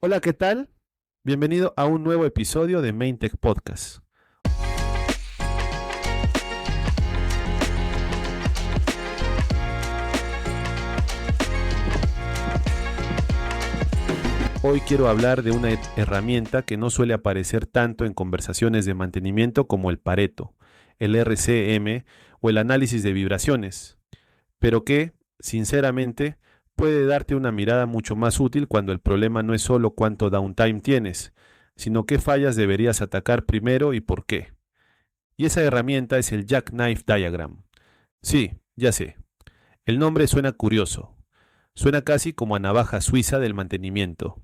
Hola, ¿qué tal? Bienvenido a un nuevo episodio de Maintech Podcast. Hoy quiero hablar de una herramienta que no suele aparecer tanto en conversaciones de mantenimiento como el Pareto, el RCM o el análisis de vibraciones, pero que, sinceramente, puede darte una mirada mucho más útil cuando el problema no es solo cuánto downtime tienes, sino qué fallas deberías atacar primero y por qué. Y esa herramienta es el Jackknife Diagram. Sí, ya sé. El nombre suena curioso. Suena casi como a navaja suiza del mantenimiento.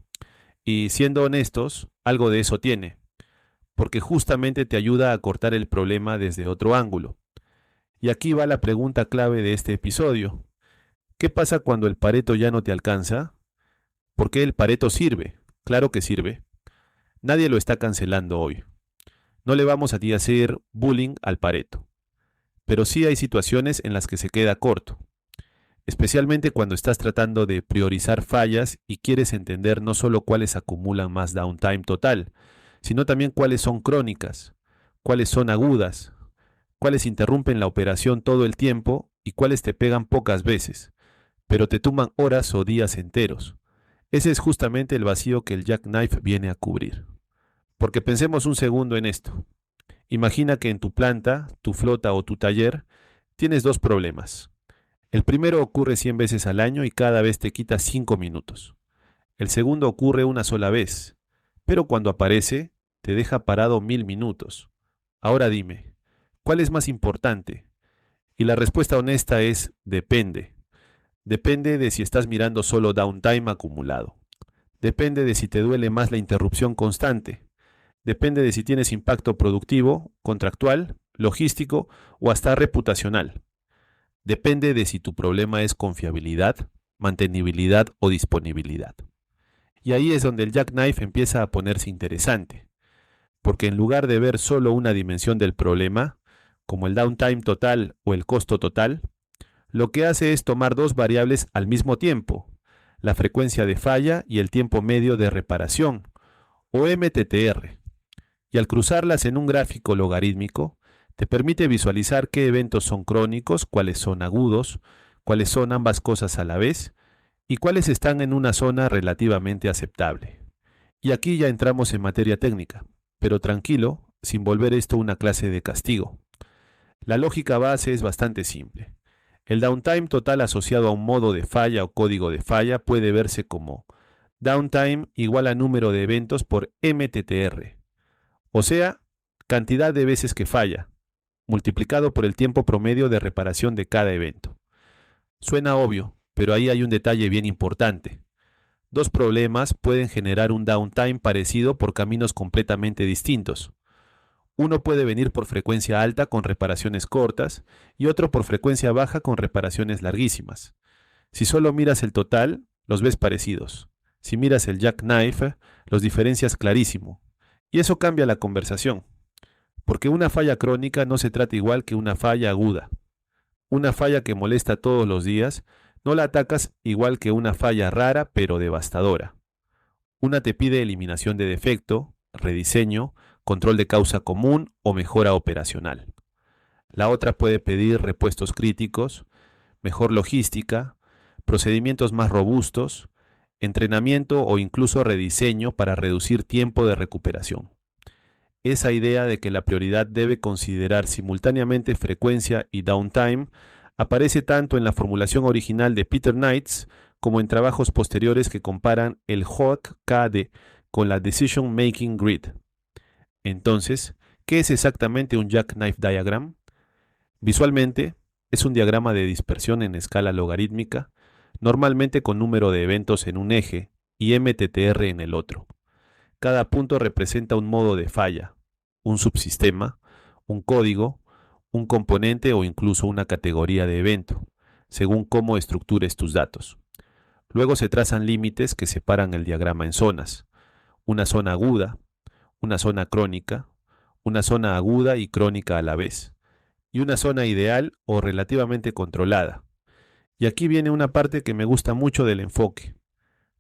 Y siendo honestos, algo de eso tiene, porque justamente te ayuda a cortar el problema desde otro ángulo. Y aquí va la pregunta clave de este episodio. ¿Qué pasa cuando el Pareto ya no te alcanza? ¿Por qué el Pareto sirve? Claro que sirve. Nadie lo está cancelando hoy. No le vamos a hacer bullying al Pareto. Pero sí hay situaciones en las que se queda corto, especialmente cuando estás tratando de priorizar fallas y quieres entender no solo cuáles acumulan más downtime total, sino también cuáles son crónicas, cuáles son agudas, cuáles interrumpen la operación todo el tiempo y cuáles te pegan pocas veces, pero te tumban horas o días enteros. Ese es justamente el vacío que el Jackknife viene a cubrir. Porque pensemos un segundo en esto. Imagina que en tu planta, tu flota o tu taller tienes dos problemas. El primero ocurre 100 veces al año y cada vez te quita 5 minutos. El segundo ocurre una sola vez, pero cuando aparece, te deja parado 1000 minutos. Ahora dime, ¿cuál es más importante? Y la respuesta honesta es depende. Depende de si estás mirando solo downtime acumulado. Depende de si te duele más la interrupción constante. Depende de si tienes impacto productivo, contractual, logístico o hasta reputacional. Depende de si tu problema es confiabilidad, mantenibilidad o disponibilidad. Y ahí es donde el Jackknife empieza a ponerse interesante, porque en lugar de ver solo una dimensión del problema, como el downtime total o el costo total, lo que hace es tomar dos variables al mismo tiempo, la frecuencia de falla y el tiempo medio de reparación, o MTTR, y al cruzarlas en un gráfico logarítmico, te permite visualizar qué eventos son crónicos, cuáles son agudos, cuáles son ambas cosas a la vez y cuáles están en una zona relativamente aceptable. Y aquí ya entramos en materia técnica, pero tranquilo, sin volver esto una clase de castigo. La lógica base es bastante simple. El downtime total asociado a un modo de falla o código de falla puede verse como downtime igual a número de eventos por MTTR, o sea, cantidad de veces que falla, multiplicado por el tiempo promedio de reparación de cada evento. Suena obvio, pero ahí hay un detalle bien importante. Dos problemas pueden generar un downtime parecido por caminos completamente distintos. Uno puede venir por frecuencia alta con reparaciones cortas y otro por frecuencia baja con reparaciones larguísimas. Si solo miras el total, los ves parecidos. Si miras el Jackknife, los diferencias clarísimo. Y eso cambia la conversación, porque una falla crónica no se trata igual que una falla aguda. Una falla que molesta todos los días no la atacas igual que una falla rara pero devastadora. Una te pide eliminación de defecto, rediseño, control de causa común o mejora operacional. La otra puede pedir repuestos críticos, mejor logística, procedimientos más robustos, entrenamiento o incluso rediseño para reducir tiempo de recuperación. Esa idea de que la prioridad debe considerar simultáneamente frecuencia y downtime aparece tanto en la formulación original de Peter Knights como en trabajos posteriores que comparan el HOAC-KD con la Decision Making Grid. Entonces, ¿qué es exactamente un Jackknife Diagram? Visualmente, es un diagrama de dispersión en escala logarítmica, normalmente con número de eventos en un eje y MTTR en el otro. Cada punto representa un modo de falla, un subsistema, un código, un componente o incluso una categoría de evento, según cómo estructures tus datos. Luego se trazan límites que separan el diagrama en zonas. Una zona aguda, una zona crónica, una zona aguda y crónica a la vez, y una zona ideal o relativamente controlada. Y aquí viene una parte que me gusta mucho del enfoque.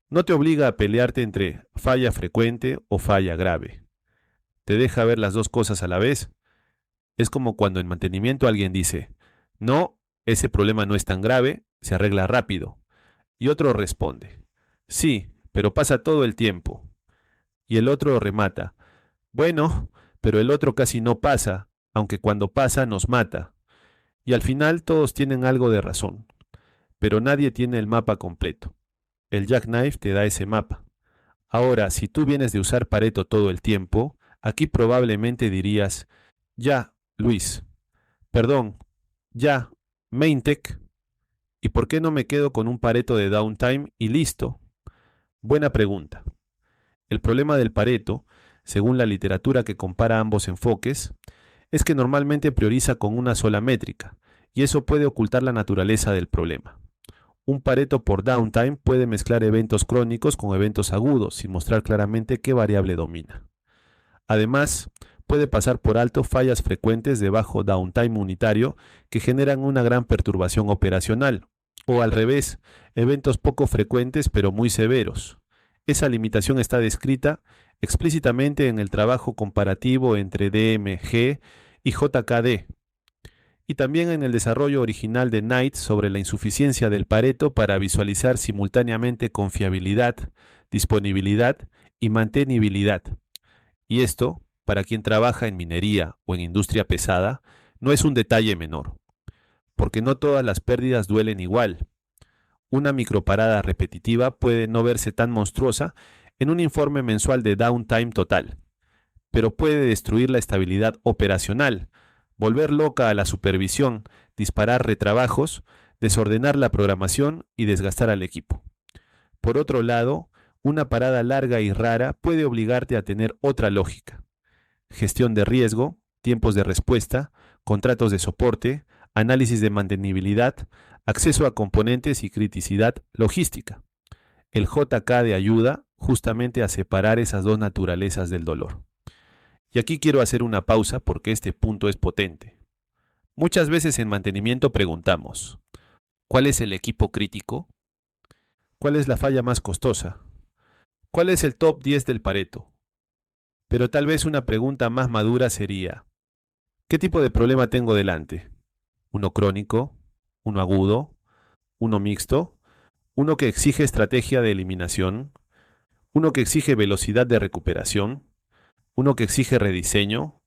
No te obliga a pelearte entre falla frecuente o falla grave. Te deja ver las dos cosas a la vez. Es como cuando en mantenimiento alguien dice, no, ese problema no es tan grave, se arregla rápido. Y otro responde, sí, pero pasa todo el tiempo. Y el otro remata, bueno, pero el otro casi no pasa, aunque cuando pasa nos mata. Y al final todos tienen algo de razón, pero nadie tiene el mapa completo. El Jackknife te da ese mapa. Ahora, si tú vienes de usar Pareto todo el tiempo, aquí probablemente dirías, ya, Luis, perdón, ya, Maintech, ¿y por qué no me quedo con un Pareto de downtime y listo? Buena pregunta. El problema del Pareto, según la literatura que compara ambos enfoques, es que normalmente prioriza con una sola métrica, y eso puede ocultar la naturaleza del problema. Un Pareto por downtime puede mezclar eventos crónicos con eventos agudos, sin mostrar claramente qué variable domina. Además, puede pasar por alto fallas frecuentes de bajo downtime unitario que generan una gran perturbación operacional, o al revés, eventos poco frecuentes pero muy severos. Esa limitación está descrita explícitamente en el trabajo comparativo entre DMG y JKD, y también en el desarrollo original de Knight sobre la insuficiencia del Pareto para visualizar simultáneamente confiabilidad, disponibilidad y mantenibilidad. Y esto, para quien trabaja en minería o en industria pesada, no es un detalle menor, porque no todas las pérdidas duelen igual. Una microparada repetitiva puede no verse tan monstruosa en un informe mensual de downtime total, pero puede destruir la estabilidad operacional, volver loca a la supervisión, disparar retrabajos, desordenar la programación y desgastar al equipo. Por otro lado, una parada larga y rara puede obligarte a tener otra lógica: gestión de riesgo, tiempos de respuesta, contratos de soporte, análisis de mantenibilidad, acceso a componentes y criticidad logística. El JK ayuda justamente a separar esas dos naturalezas del dolor. Y aquí quiero hacer una pausa porque este punto es potente. Muchas veces en mantenimiento preguntamos, ¿cuál es el equipo crítico? ¿Cuál es la falla más costosa? ¿Cuál es el top 10 del Pareto? Pero tal vez una pregunta más madura sería, ¿qué tipo de problema tengo delante? ¿Uno crónico? ¿Uno agudo? ¿Uno mixto? ¿Uno que exige estrategia de eliminación? ¿Uno que exige velocidad de recuperación? ¿Uno que exige rediseño?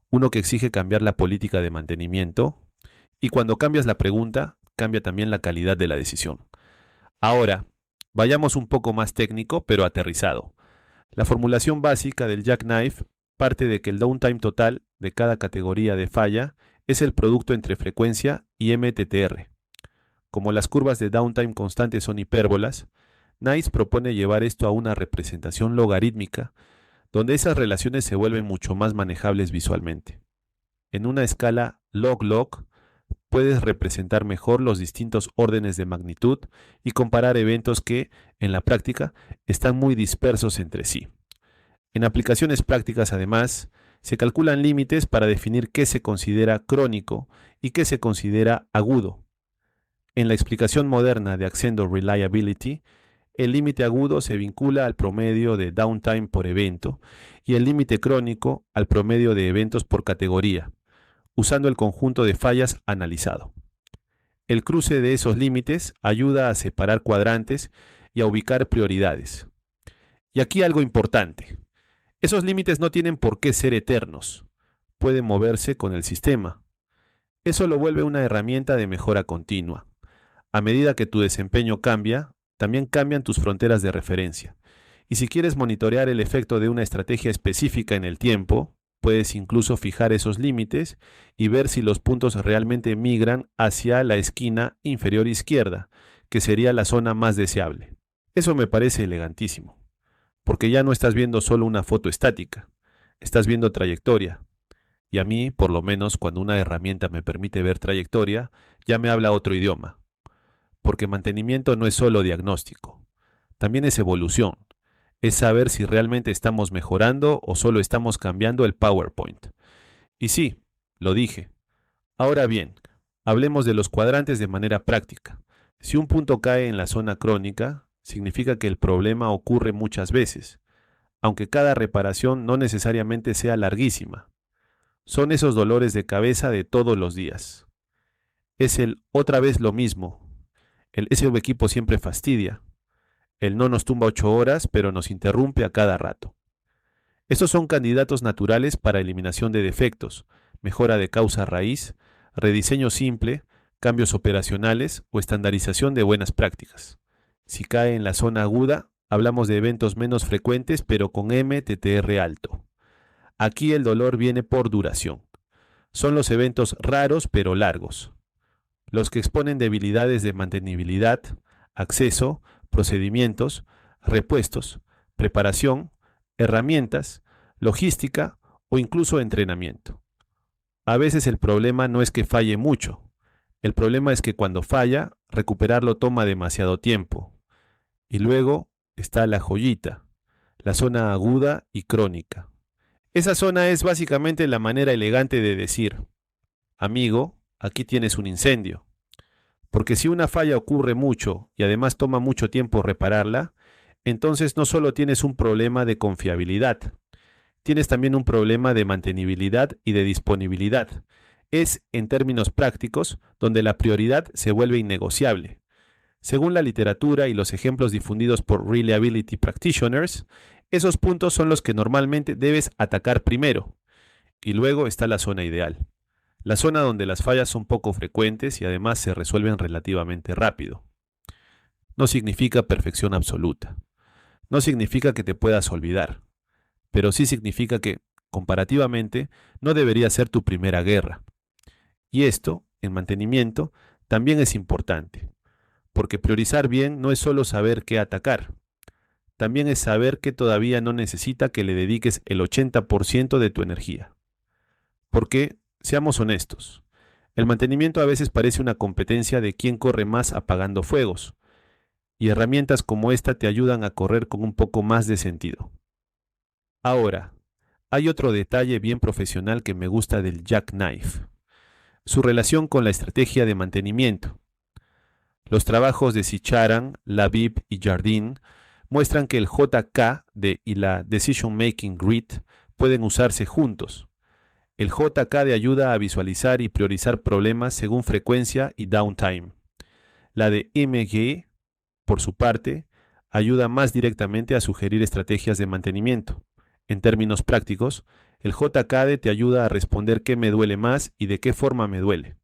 ¿Uno que exige cambiar la política de mantenimiento? Y cuando cambias la pregunta, cambia también la calidad de la decisión. Ahora, vayamos un poco más técnico, pero aterrizado. La formulación básica del Jackknife parte de que el downtime total de cada categoría de falla es el producto entre frecuencia y MTTR. Como las curvas de downtime constante son hipérbolas, Nice propone llevar esto a una representación logarítmica, donde esas relaciones se vuelven mucho más manejables visualmente. En una escala log-log, puedes representar mejor los distintos órdenes de magnitud y comparar eventos que, en la práctica, están muy dispersos entre sí. En aplicaciones prácticas, además, se calculan límites para definir qué se considera crónico y qué se considera agudo. En la explicación moderna de Accendo Reliability, el límite agudo se vincula al promedio de downtime por evento y el límite crónico al promedio de eventos por categoría, usando el conjunto de fallas analizado. El cruce de esos límites ayuda a separar cuadrantes y a ubicar prioridades. Y aquí algo importante: esos límites no tienen por qué ser eternos, pueden moverse con el sistema. Eso lo vuelve una herramienta de mejora continua. A medida que tu desempeño cambia, también cambian tus fronteras de referencia. Y si quieres monitorear el efecto de una estrategia específica en el tiempo, puedes incluso fijar esos límites y ver si los puntos realmente migran hacia la esquina inferior izquierda, que sería la zona más deseable. Eso me parece elegantísimo, porque ya no estás viendo solo una foto estática, estás viendo trayectoria. Y a mí, por lo menos, cuando una herramienta me permite ver trayectoria, ya me habla otro idioma, porque mantenimiento no es solo diagnóstico, también es evolución. Es saber si realmente estamos mejorando o solo estamos cambiando el PowerPoint. Y sí, lo dije. Ahora bien, hablemos de los cuadrantes de manera práctica. Si un punto cae en la zona crónica, significa que el problema ocurre muchas veces, aunque cada reparación no necesariamente sea larguísima. Son esos dolores de cabeza de todos los días. Es el otra vez lo mismo. Ese equipo siempre fastidia. El no nos tumba 8 horas, pero nos interrumpe a cada rato. Estos son candidatos naturales para eliminación de defectos, mejora de causa raíz, rediseño simple, cambios operacionales o estandarización de buenas prácticas. Si cae en la zona aguda, hablamos de eventos menos frecuentes pero con MTTR alto. Aquí el dolor viene por duración. Son los eventos raros pero largos. Los que exponen debilidades de mantenibilidad, acceso, procedimientos, repuestos, preparación, herramientas, logística o incluso entrenamiento. A veces el problema no es que falle mucho. El problema es que cuando falla, recuperarlo toma demasiado tiempo. Y luego está la joyita, la zona aguda y crónica. Esa zona es básicamente la manera elegante de decir, amigo, aquí tienes un incendio. Porque si una falla ocurre mucho y además toma mucho tiempo repararla, entonces no solo tienes un problema de confiabilidad, tienes también un problema de mantenibilidad y de disponibilidad. Es, en términos prácticos, donde la prioridad se vuelve innegociable. Según la literatura y los ejemplos difundidos por Reliability Practitioners, esos puntos son los que normalmente debes atacar primero. Y luego está la zona ideal. La zona donde las fallas son poco frecuentes y además se resuelven relativamente rápido. No significa perfección absoluta. No significa que te puedas olvidar. Pero sí significa que, comparativamente, no debería ser tu primera guerra. Y esto, en mantenimiento, también es importante, porque priorizar bien no es solo saber qué atacar, también es saber que todavía no necesita que le dediques el 80% de tu energía. Porque, seamos honestos, el mantenimiento a veces parece una competencia de quién corre más apagando fuegos, y herramientas como esta te ayudan a correr con un poco más de sentido. Ahora, hay otro detalle bien profesional que me gusta del jackknife, su relación con la estrategia de mantenimiento. Los trabajos de Sicharan, Labib y Jardine muestran que el JK y la Decision Making Grid pueden usarse juntos. El JK de ayuda a visualizar y priorizar problemas según frecuencia y downtime. La de MG, por su parte, ayuda más directamente a sugerir estrategias de mantenimiento. En términos prácticos, el JKD te ayuda a responder qué me duele más y de qué forma me duele,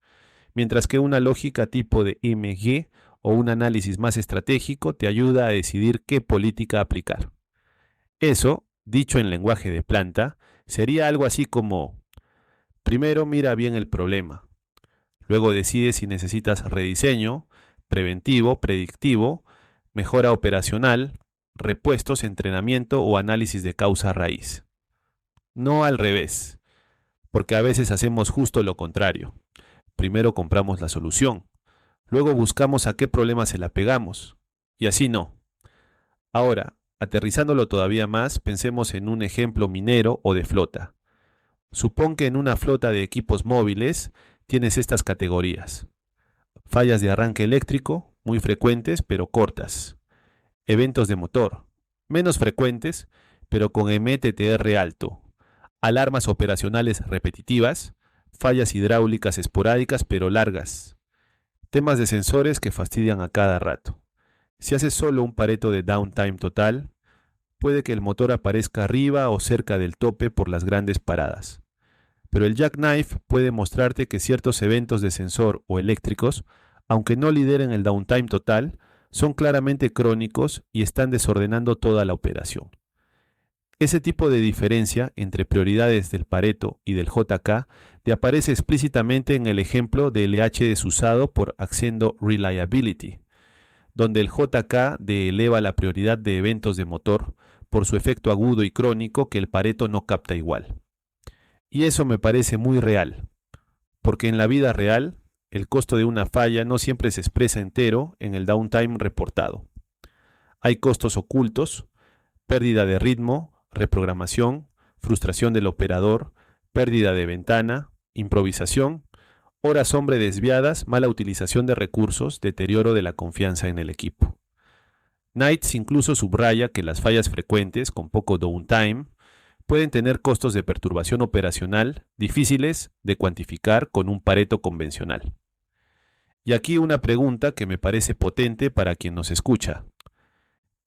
mientras que una lógica tipo de MG o un análisis más estratégico te ayuda a decidir qué política aplicar. Eso, dicho en lenguaje de planta, sería algo así como: primero mira bien el problema, luego decide si necesitas rediseño, preventivo, predictivo, mejora operacional, repuestos, entrenamiento o análisis de causa raíz. No al revés, porque a veces hacemos justo lo contrario. Primero compramos la solución, luego buscamos a qué problema se la pegamos, y así no. Ahora, aterrizándolo todavía más, pensemos en un ejemplo minero o de flota. Supón que en una flota de equipos móviles tienes estas categorías: fallas de arranque eléctrico, muy frecuentes pero cortas; eventos de motor, menos frecuentes pero con MTTR alto; alarmas operacionales repetitivas; fallas hidráulicas esporádicas pero largas; temas de sensores que fastidian a cada rato. Si haces solo un Pareto de downtime total, puede que el motor aparezca arriba o cerca del tope por las grandes paradas. Pero el jackknife puede mostrarte que ciertos eventos de sensor o eléctricos, aunque no lideren el downtime total, son claramente crónicos y están desordenando toda la operación. Ese tipo de diferencia entre prioridades del Pareto y del JK te aparece explícitamente en el ejemplo de LH desusado por Accendo Reliability, donde el JK eleva la prioridad de eventos de motor por su efecto agudo y crónico que el Pareto no capta igual. Y eso me parece muy real, porque en la vida real, el costo de una falla no siempre se expresa entero en el downtime reportado. Hay costos ocultos: pérdida de ritmo, reprogramación, frustración del operador, pérdida de ventana, improvisación, horas hombre desviadas, mala utilización de recursos, deterioro de la confianza en el equipo. Knights incluso subraya que las fallas frecuentes, con poco downtime, pueden tener costos de perturbación operacional difíciles de cuantificar con un Pareto convencional. Y aquí una pregunta que me parece potente para quien nos escucha.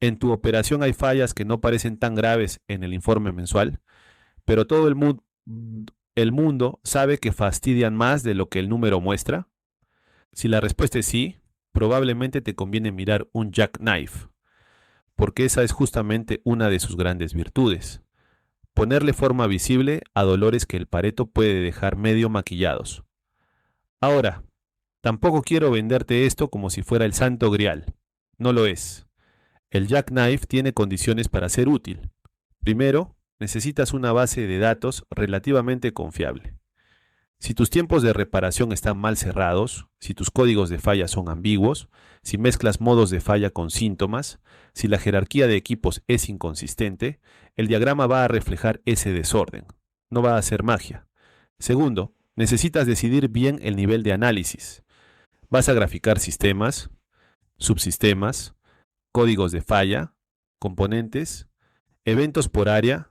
¿En tu operación hay fallas que no parecen tan graves en el informe mensual, pero todo el mundo sabe que fastidian más de lo que el número muestra? Si la respuesta es sí, probablemente te conviene mirar un jackknife, porque esa es justamente una de sus grandes virtudes: ponerle forma visible a dolores que el Pareto puede dejar medio maquillados. Ahora, tampoco quiero venderte esto como si fuera el santo grial. No lo es. El jackknife tiene condiciones para ser útil. Primero, necesitas una base de datos relativamente confiable. Si tus tiempos de reparación están mal cerrados, si tus códigos de falla son ambiguos, si mezclas modos de falla con síntomas, si la jerarquía de equipos es inconsistente, el diagrama va a reflejar ese desorden. No va a ser magia. Segundo, necesitas decidir bien el nivel de análisis. ¿Vas a graficar sistemas, subsistemas, códigos de falla, componentes, eventos por área?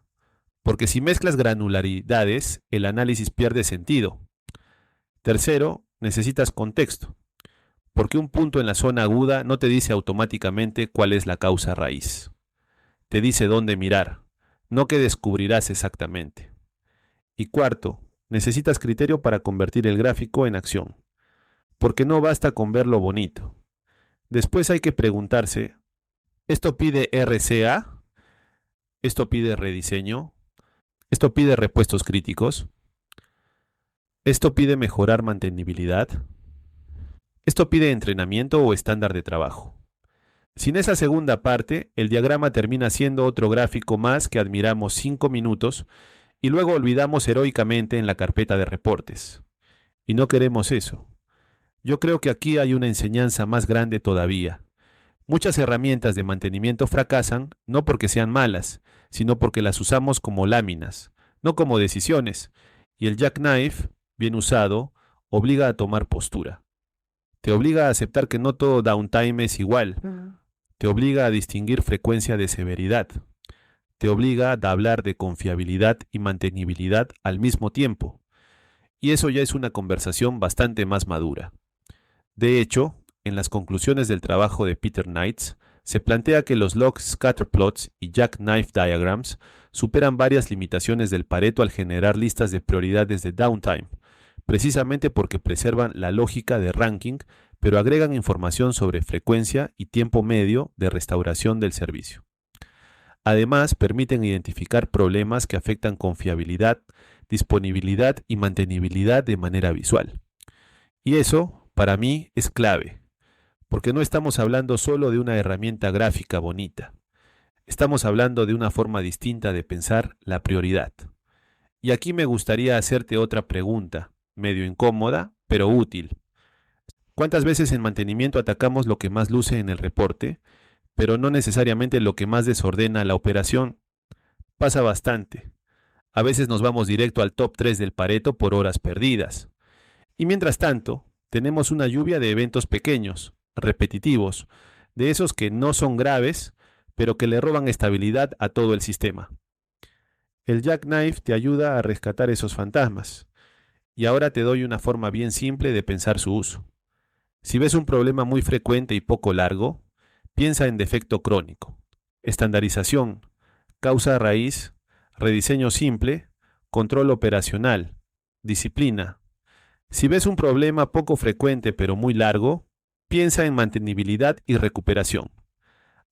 Porque si mezclas granularidades, el análisis pierde sentido. Tercero, necesitas contexto, porque un punto en la zona aguda no te dice automáticamente cuál es la causa raíz. Te dice dónde mirar, no qué descubrirás exactamente. Y cuarto, necesitas criterio para convertir el gráfico en acción, porque no basta con verlo bonito. Después hay que preguntarse, ¿esto pide RCA? ¿Esto pide rediseño? ¿Esto pide repuestos críticos? ¿Esto pide mejorar mantenibilidad? ¿Esto pide entrenamiento o estándar de trabajo? Sin esa segunda parte, el diagrama termina siendo otro gráfico más que admiramos 5 minutos y luego olvidamos heroicamente en la carpeta de reportes. Y no queremos eso. Yo creo que aquí hay una enseñanza más grande todavía. Muchas herramientas de mantenimiento fracasan no porque sean malas, sino porque las usamos como láminas, no como decisiones. Y el jackknife, bien usado, obliga a tomar postura. Te obliga a aceptar que no todo downtime es igual. Te obliga a distinguir frecuencia de severidad. Te obliga a hablar de confiabilidad y mantenibilidad al mismo tiempo. Y eso ya es una conversación bastante más madura. De hecho, en las conclusiones del trabajo de Peter Knights, se plantea que los log scatter plots y jackknife diagrams superan varias limitaciones del Pareto al generar listas de prioridades de downtime, precisamente porque preservan la lógica de ranking, pero agregan información sobre frecuencia y tiempo medio de restauración del servicio. Además, permiten identificar problemas que afectan confiabilidad, disponibilidad y mantenibilidad de manera visual. Y eso, para mí, es clave, porque no estamos hablando solo de una herramienta gráfica bonita. Estamos hablando de una forma distinta de pensar la prioridad. Y aquí me gustaría hacerte otra pregunta, medio incómoda, pero útil. ¿Cuántas veces en mantenimiento atacamos lo que más luce en el reporte, pero no necesariamente lo que más desordena la operación? Pasa bastante. A veces nos vamos directo al top 3 del Pareto por horas perdidas. Y mientras tanto, tenemos una lluvia de eventos pequeños, repetitivos, de esos que no son graves, pero que le roban estabilidad a todo el sistema. El jackknife te ayuda a rescatar esos fantasmas. Y ahora te doy una forma bien simple de pensar su uso. Si ves un problema muy frecuente y poco largo, piensa en defecto crónico, estandarización, causa raíz, rediseño simple, control operacional, disciplina. Si ves un problema poco frecuente pero muy largo, piensa en mantenibilidad y recuperación,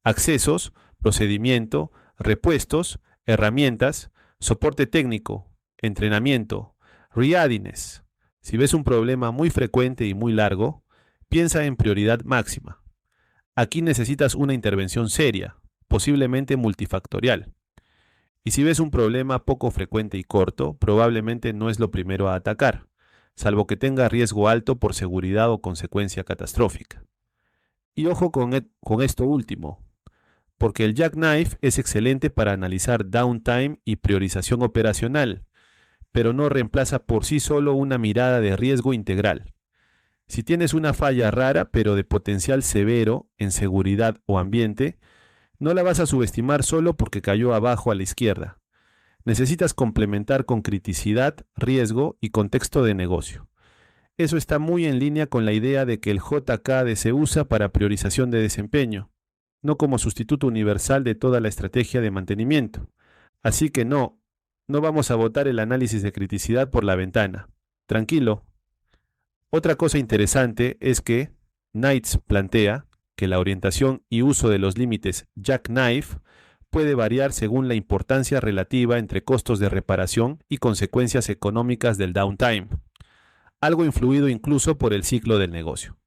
accesos, procedimiento, repuestos, herramientas, soporte técnico, entrenamiento, readiness. Si ves un problema muy frecuente y muy largo, piensa en prioridad máxima. Aquí necesitas una intervención seria, posiblemente multifactorial. Y si ves un problema poco frecuente y corto, probablemente no es lo primero a atacar, salvo que tenga riesgo alto por seguridad o consecuencia catastrófica. Y ojo con esto último, porque el jackknife es excelente para analizar downtime y priorización operacional, pero no reemplaza por sí solo una mirada de riesgo integral. Si tienes una falla rara pero de potencial severo en seguridad o ambiente, no la vas a subestimar solo porque cayó abajo a la izquierda. Necesitas complementar con criticidad, riesgo y contexto de negocio. Eso está muy en línea con la idea de que el JKD se usa para priorización de desempeño, no como sustituto universal de toda la estrategia de mantenimiento. Así que no vamos a botar el análisis de criticidad por la ventana. Tranquilo. Otra cosa interesante es que Knights plantea que la orientación y uso de los límites jackknife puede variar según la importancia relativa entre costos de reparación y consecuencias económicas del downtime, algo influido incluso por el ciclo del negocio.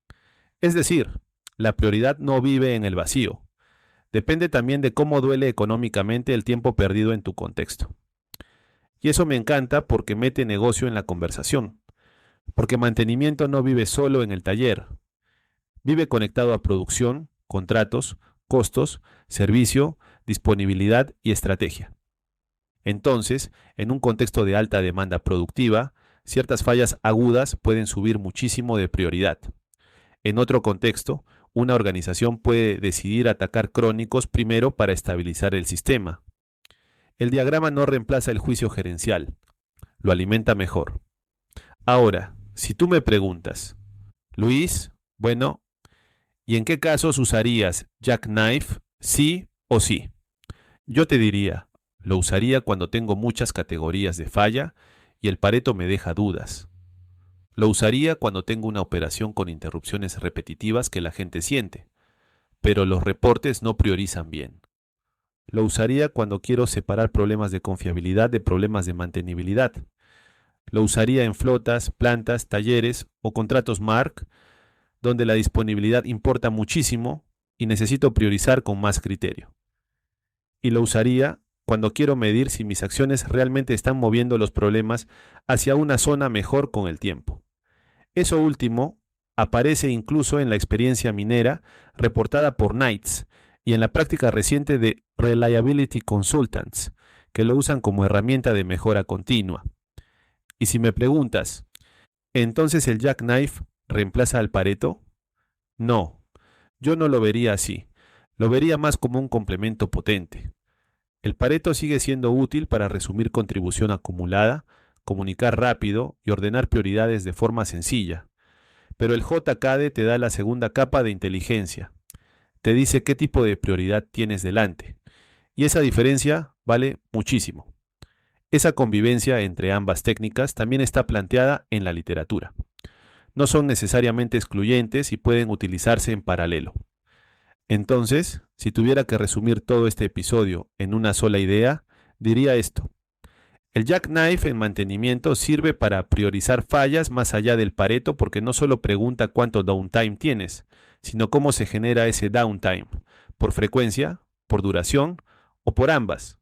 Es decir, la prioridad no vive en el vacío. Depende también de cómo duele económicamente el tiempo perdido en tu contexto. Y eso me encanta porque mete negocio en la conversación. Porque mantenimiento no vive solo en el taller. Vive conectado a producción, contratos, costos, servicio, disponibilidad y estrategia. Entonces, en un contexto de alta demanda productiva, ciertas fallas agudas pueden subir muchísimo de prioridad. En otro contexto, una organización puede decidir atacar crónicos primero para estabilizar el sistema. El diagrama no reemplaza el juicio gerencial, lo alimenta mejor. Ahora, si tú me preguntas, Luis, bueno, ¿y en qué casos usarías jackknife, sí o sí? Yo te diría, lo usaría cuando tengo muchas categorías de falla y el Pareto me deja dudas. Lo usaría cuando tengo una operación con interrupciones repetitivas que la gente siente, pero los reportes no priorizan bien. Lo usaría cuando quiero separar problemas de confiabilidad de problemas de mantenibilidad. Lo usaría en flotas, plantas, talleres o contratos MARC, donde la disponibilidad importa muchísimo y necesito priorizar con más criterio. Y lo usaría cuando quiero medir si mis acciones realmente están moviendo los problemas hacia una zona mejor con el tiempo. Eso último aparece incluso en la experiencia minera reportada por Knights y en la práctica reciente de Reliability Consultants, que lo usan como herramienta de mejora continua. Y si me preguntas, ¿entonces el jackknife reemplaza al Pareto? No, yo no lo vería así. Lo vería más como un complemento potente. El Pareto sigue siendo útil para resumir contribución acumulada, comunicar rápido y ordenar prioridades de forma sencilla. Pero el JKD te da la segunda capa de inteligencia. Te dice qué tipo de prioridad tienes delante. Y esa diferencia vale muchísimo. Esa convivencia entre ambas técnicas también está planteada en la literatura. No son necesariamente excluyentes y pueden utilizarse en paralelo. Entonces, si tuviera que resumir todo este episodio en una sola idea, diría esto. El jackknife en mantenimiento sirve para priorizar fallas más allá del Pareto porque no solo pregunta cuánto downtime tienes, sino cómo se genera ese downtime, por frecuencia, por duración o por ambas.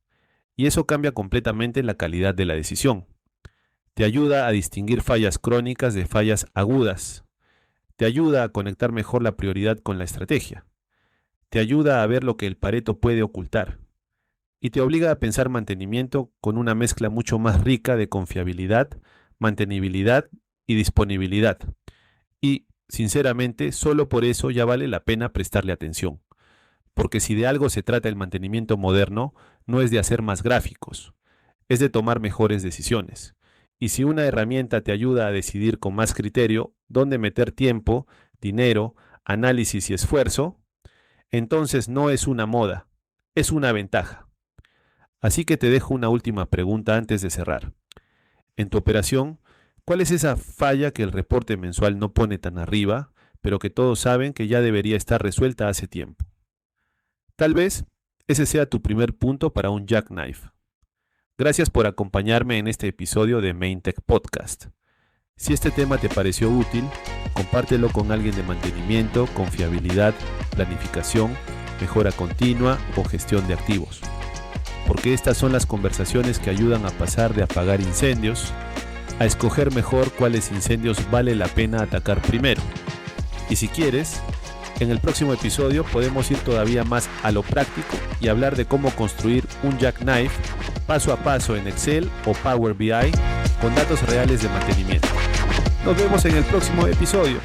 Y eso cambia completamente la calidad de la decisión. Te ayuda a distinguir fallas crónicas de fallas agudas. Te ayuda a conectar mejor la prioridad con la estrategia. Te ayuda a ver lo que el Pareto puede ocultar. Y te obliga a pensar mantenimiento con una mezcla mucho más rica de confiabilidad, mantenibilidad y disponibilidad. Y, sinceramente, solo por eso ya vale la pena prestarle atención. Porque si de algo se trata el mantenimiento moderno, no es de hacer más gráficos, es de tomar mejores decisiones. Y si una herramienta te ayuda a decidir con más criterio dónde meter tiempo, dinero, análisis y esfuerzo, entonces no es una moda, es una ventaja. Así que te dejo una última pregunta antes de cerrar. En tu operación, ¿cuál es esa falla que el reporte mensual no pone tan arriba, pero que todos saben que ya debería estar resuelta hace tiempo? Tal vez ese sea tu primer punto para un jackknife. Gracias por acompañarme en este episodio de Maintech Podcast. Si este tema te pareció útil, compártelo con alguien de mantenimiento, confiabilidad, planificación, mejora continua o gestión de activos. Porque estas son las conversaciones que ayudan a pasar de apagar incendios a escoger mejor cuáles incendios vale la pena atacar primero. Y si quieres, en el próximo episodio podemos ir todavía más a lo práctico y hablar de cómo construir un jackknife paso a paso en Excel o Power BI con datos reales de mantenimiento. Nos vemos en el próximo episodio.